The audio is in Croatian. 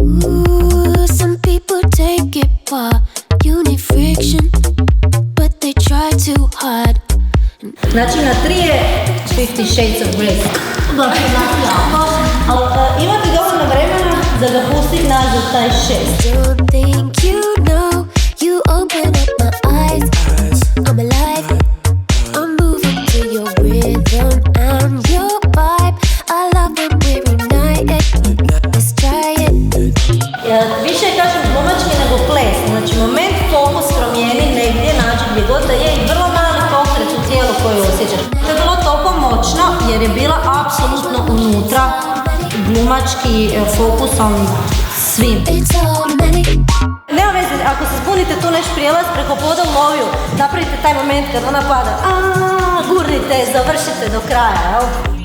Ooh, some people take it far. You need friction, but they try too hard. Znači na 3 je 50 Shades of Grey. Dobro, znači jako. Ali imate dovoljno vremena da ga pustit nazad taj 6. Don't think you know. You open up my eyes. I'm alive. I'm moving to your rhythm and your vibe. I love when we're united. Let's try it. Više kažem glumački nego ples. Znači moment fokus promijeni negdje, nađi gdje god da je i vrlo mali pokret u tijelu koji osjećaš. To je bilo toliko moćno jer je bila apsolutno unutra glumački fokusom svim. Nema veze, ako se zbunite tu neš prijelaz preko poda u loviju, napravite taj moment kad ona pada, gurnite, završite do kraja, jel?